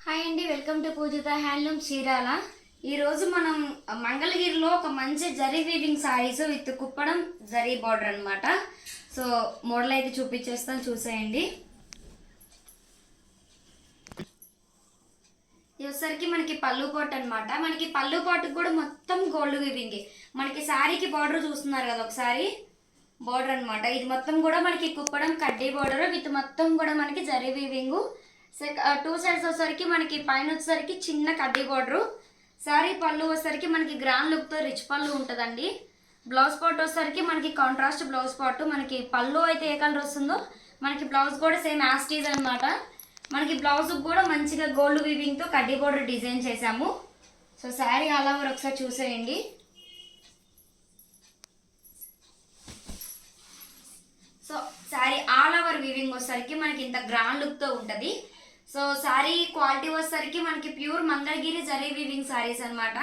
Hi అండి, welcome to Poojitha handloom Chirala. ఈరోజు మనం మంగళగిరిలో ఒక మంచి zari weaving saris with Kuppadam zari border అనమాట. సో మోడల్ అయితే చూపించేస్తాను, చూసేయండి. వచ్చేసరికి మనకి పళ్ళు పాట్ అనమాట. మనకి పళ్ళు పాటుకు కూడా మొత్తం గోల్డ్ వీవింగ్. మనకి శారీకి బార్డర్ చూస్తున్నారు కదా, ఒకసారి బార్డర్ అనమాట. ఇది మొత్తం కూడా మనకి కుప్పడం కడ్డీ బార్డర్ విత్ మొత్తం కూడా మనకి జరీ వీవింగ్. టూ సైడ్స్ వచ్చేసరికి మనకి పైన వచ్చేసరికి చిన్న కడ్డీ బార్డరు. శారీ పళ్ళు వచ్చేసరికి మనకి గ్రాండ్ లుక్తో రిచ్ పళ్ళు ఉంటుందండి. బ్లౌజ్ పార్ట్ వచ్చేసరికి మనకి కాంట్రాస్ట్ బ్లౌజ్ పార్ట్. మనకి పళ్ళు అయితే ఏ కలర్ వస్తుందో మనకి బ్లౌజ్ కూడా సేమ్ యాస్టీజ్ అనమాట. మనకి బ్లౌజ్ కూడా మంచిగా గోల్డ్ వీవింగ్తో కడ్డీ బార్డర్ డిజైన్ చేసాము. సో శారీ ఆల్ ఓవర్ ఒకసారి చూసేయండి. So sari all over weaving వచ్చేసరికి మనకి ఇంత గ్రాండ్ లుక్తో ఉంటుంది. సో శారీ క్వాలిటీ వచ్చేసరికి మనకి ప్యూర్ మంగళగిరి జరీ వీవింగ్ శారీస్ అనమాట.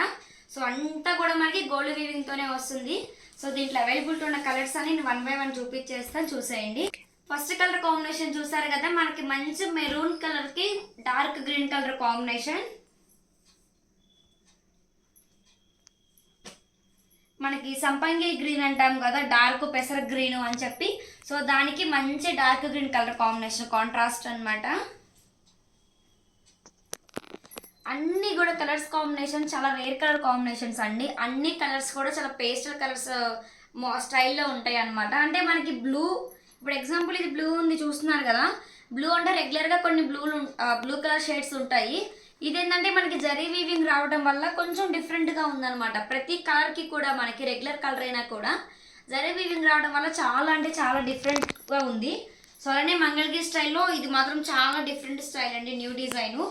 సో అంతా కూడా మనకి గోల్డ్ వీవింగ్తోనే వస్తుంది. సో దీంట్లో అవైలబిలిటీ ఉన్న కలర్స్ అని నేను 1 by 1 చూపించేస్తాను, చూసేయండి. ఫస్ట్ కలర్ కాంబినేషన్ చూసారు కదా, మనకి మంచి మెరూన్ కలర్కి డార్క్ గ్రీన్ కలర్ కాంబినేషన్. మనకి సంపంగి గ్రీన్ అంటాం కదా, డార్క్ పెసర గ్రీన్ అని చెప్పి. సో దానికి మంచి dark green colour combination, contrast అనమాట. అన్నీ కూడా కలర్స్ కాంబినేషన్ చాలా రేర్ కలర్ కాంబినేషన్స్ అండి. అన్ని కలర్స్ కూడా చాలా పేస్టల్ కలర్స్ స్టైల్లో ఉంటాయి అనమాట. అంటే మనకి బ్లూ, ఇప్పుడు ఎగ్జాంపుల్ ఇది బ్లూ ఉంది చూస్తున్నారు కదా. బ్లూ అంటే రెగ్యులర్గా కొన్ని బ్లూ కలర్ షేడ్స్ ఉంటాయి. ఇదేంటంటే మనకి జరీ వీవింగ్ రావడం వల్ల కొంచెం డిఫరెంట్గా ఉందన్నమాట. ప్రతి కలర్కి కూడా మనకి రెగ్యులర్ కలర్ అయినా కూడా జరీ వీవింగ్ రావడం వల్ల చాలా అంటే చాలా డిఫరెంట్గా ఉంది. సో అలానే మంగళగిరి స్టైల్లో ఇది మాత్రం చాలా డిఫరెంట్ స్టైల్ అండి, న్యూ డిజైను.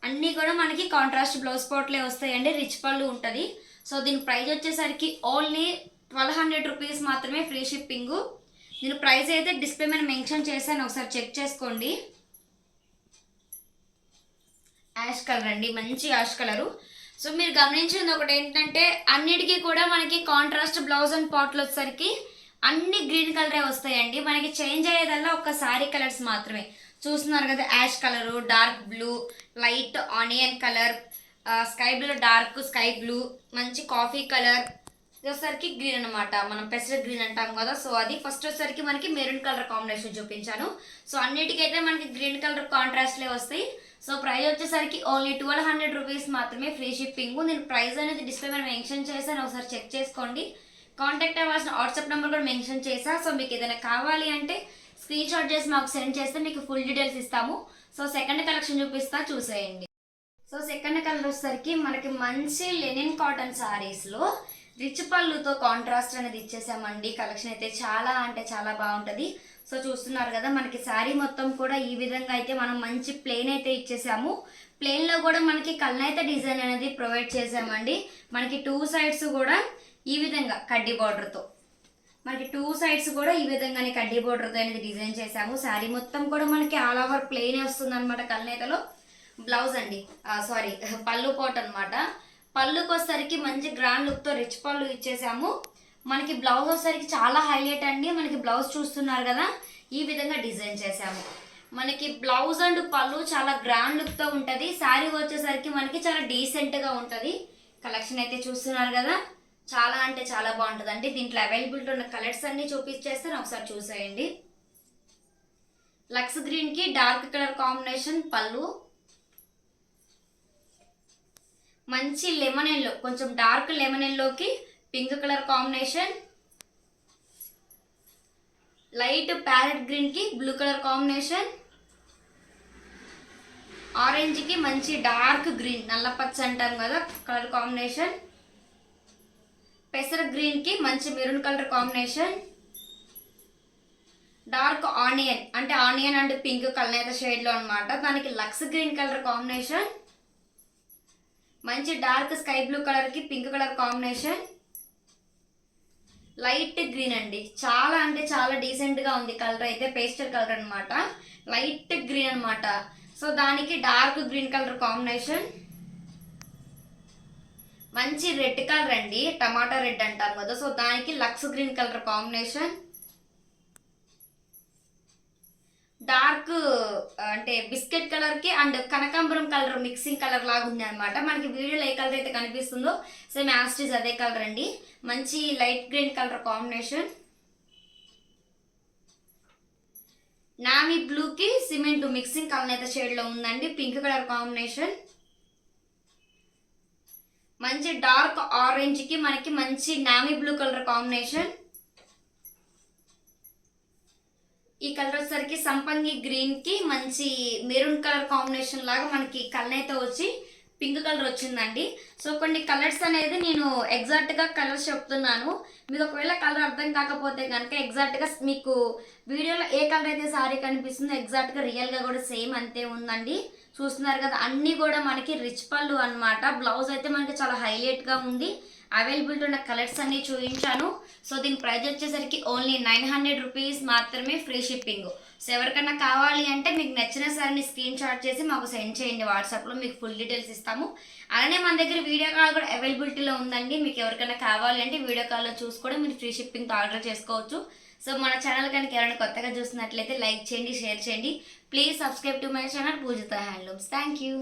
అన్నీ కూడా మనకి కాంట్రాస్ట్ బ్లౌజ్ పార్ట్లే వస్తాయండి, రిచ్ పళ్ళు ఉంటుంది. సో దీని ప్రైస్ వచ్చేసరికి ఓన్లీ 1200 రూపీస్ మాత్రమే, ఫ్రీ షిప్పింగ్. నేను ప్రైస్ అయితే డిస్ప్లే మీద మెన్షన్ చేశాను, ఒకసారి చెక్ చేసుకోండి. యాష్ కలర్ అండి, మంచి యాష్ కలరు. సో మీరు గమనించింది ఒకటి ఏంటంటే అన్నిటికీ కూడా మనకి కాంట్రాస్ట్ బ్లౌజ్ అండ్ పార్ట్లు వచ్చేసరికి అన్ని గ్రీన్ కలరే వస్తాయండి. మనకి చేంజ్ అయ్యేదల్లా ఒక శారీ కలర్స్ మాత్రమే. చూస్తున్నారు కదా, ash colour, dark blue, light onion colour, sky blue, dark sky blue, మంచి కాఫీ కలర్. ఇది వచ్చేసరికి గ్రీన్ అనమాట, మనం పెసర గ్రీన్ అంటాం కదా. సో అది ఫస్ట్ వచ్చేసరికి మనకి మెరూన్ కలర్ కాంబినేషన్ చూపించాను. సో అన్నిటికైతే మనకి గ్రీన్ కలర్ కాంట్రాస్ట్లే వస్తాయి. సో ప్రైస్ వచ్చేసరికి ఓన్లీ 1200 రూపీస్ మాత్రమే, ఫ్రీ షిప్పింగ్. నేను ప్రైస్ అనేది డిస్ప్లే మీద మెన్షన్ చేశాను, ఒకసారి చెక్ చేసుకోండి. కాంటాక్ట్ అవ్వాల్సిన వాట్సాప్ నెంబర్ కూడా మెన్షన్ చేశా. సో మీకు ఏదైనా కావాలి అంటే స్క్రీన్ షాట్ చేసి మాకు సెండ్ చేస్తే మీకు ఫుల్ డీటెయిల్స్ ఇస్తాము. సో సెకండ్ కలెక్షన్ చూపిస్తా, చూసేయండి. సో సెకండ్ కలర్ వచ్చేసరికి మనకి మంచి లెనిన్ కాటన్ సారీస్లో రిచ్ పళ్ళుతో కాంట్రాస్ట్ అనేది ఇచ్చేసామండి. కలెక్షన్ అయితే చాలా అంటే చాలా బాగుంటుంది. సో చూస్తున్నారు కదా, మనకి శారీ మొత్తం కూడా ఈ విధంగా అయితే మనం మంచి ప్లెయిన్ అయితే ఇచ్చేసాము. ప్లెయిన్లో కూడా మనకి కల్నైతే డిజైన్ అనేది ప్రొవైడ్ చేసామండి. మనకి 2 సైడ్స్ కూడా ఈ విధంగా కడ్డీ బార్డర్తో, మనకి 2 సైడ్స్ కూడా ఈ విధంగానే కడ్డీ బోర్డర్తో అనేది డిజైన్ చేసాము. శారీ మొత్తం కూడా మనకి ఆల్ ఓవర్ ప్లెయిన్ వస్తుంది అనమాట. కల్నేతలో బ్లౌజ్ అండి, సారీ పళ్ళు కోట్ అనమాట. పళ్ళుకి వచ్చేసరికి మంచి గ్రాండ్ లుక్తో రిచ్ పళ్ళు ఇచ్చేసాము. మనకి బ్లౌజ్ వచ్చేసరికి చాలా హైలైట్ అండి. మనకి బ్లౌజ్ చూస్తున్నారు కదా, ఈ విధంగా డిజైన్ చేసాము. మనకి బ్లౌజ్ అండ్ పళ్ళు చాలా గ్రాండ్ లుక్తో ఉంటుంది. శారీ వచ్చేసరికి మనకి చాలా డీసెంట్గా ఉంటుంది. కలెక్షన్ అయితే చూస్తున్నారు కదా, చాలా అంటే చాలా బాగుంటుంది అండి. దీంట్లో అవైలబిలిటీ ఉన్న కలర్స్ అన్ని చూపించేస్తాను, ఒకసారి చూసేయండి. లక్స్ గ్రీన్ కి డార్క్ కలర్ కాంబినేషన్ పళ్ళు, మంచి లెమన్ ఎల్లో, కొంచెం డార్క్ లెమన్ ఎల్లోకి pink colour combination, light parrot green కి బ్లూ కలర్ కాంబినేషన్, ఆరెంజ్ కి మంచి డార్క్ గ్రీన్, నల్ల పచ్చ అంటాం కదా కలర్ కాంబినేషన్, పెసర గ్రీన్ కి మంచి maroon colour combination, dark onion అంటే onion and pink colour shade లో అనమాట. దానికి లక్స్ గ్రీన్ కలర్ కాంబినేషన్, మంచి డార్క్ స్కై బ్లూ కలర్ కి pink colour combination, light green అండి, చాలా అంటే చాలా డీసెంట్ గా ఉంది కలర్ అయితే. పేస్టల్ కలర్ అనమాట, లైట్ గ్రీన్ అనమాట. సో దానికి డార్క్ గ్రీన్ కలర్ కాంబినేషన్, మంచి రెడ్ కలర్ అండి, టమాటా రెడ్ అంటాం కదా. సో దానికి లక్స్ గ్రీన్ కలర్ కాంబినేషన్, డార్క్ అంటే బిస్కెట్ కలర్కి అండ్ కనకాంబరం కలర్ మిక్సింగ్ కలర్ లాగా ఉంది అనమాట. మనకి వీడియోలో ఏ కలర్ అయితే కనిపిస్తుందో సేమ్ యాస్టీజ్ అదే కలర్ అండి. మంచి light green colour combination, navy బ్లూకి సిమెంట్ మిక్సింగ్ కలర్ అయితే షేడ్లో ఉందండి. పింక్ కలర్ కాంబినేషన్, మంచి డార్క్ ఆరెంజ్కి మనకి మంచి నావీ బ్లూ కలర్ కాంబినేషన్. ఈ కలర్ వచ్చేసరికి సంపంగి గ్రీన్కి మంచి మెరూన్ కలర్ కాంబినేషన్ లాగా మనకి కలర్ అయితే వచ్చి పింక్ కలర్ వచ్చిందండి. సో కొన్ని కలర్స్ అనేది నేను ఎగ్జాక్ట్గా కలర్స్ చెప్తున్నాను, మీకు ఒకవేళ కలర్ అర్థం కాకపోతే కనుక ఎగ్జాక్ట్గా మీకు వీడియోలో ఏ కలర్ అయితే సారీ కనిపిస్తుందో ఎగ్జాక్ట్గా రియల్గా కూడా సేమ్ అంతే ఉందండి. చూస్తున్నారు కదా, అన్నీ కూడా మనకి రిచ్ పళ్ళు అనమాట. బ్లౌజ్ అయితే మనకి చాలా హైలైట్గా ఉంది. అవైలబిలిటీ ఉన్న కలర్స్ అన్ని చూపించాను. సో దీని ప్రైస్ వచ్చేసరికి ఓన్లీ 900 రూపీస్ మాత్రమే, ఫ్రీ షిప్పింగ్. సో ఎవరికైనా కావాలి అంటే మీకు నచ్చిన సారీని స్క్రీన్ షాట్ చేసి మాకు సెండ్ చేయండి, వాట్సాప్లో మీకు ఫుల్ డీటెయిల్స్ ఇస్తాము. అలానే మన దగ్గర వీడియో కాల్ కూడా అవైలబిలిటీలో ఉందండి. మీకు ఎవరికైనా కావాలి అంటే వీడియో కాల్లో చూసి కూడా మీరు ఫ్రీ షిప్పింగ్తో ఆర్డర్ చేసుకోవచ్చు. సో మన ఛానల్ కనుక ఎవరైనా కొత్తగా చూసినట్లయితే లైక్ చేయండి, షేర్ చేయండి. Please subscribe to my channel Poojitha handlooms. Thank you.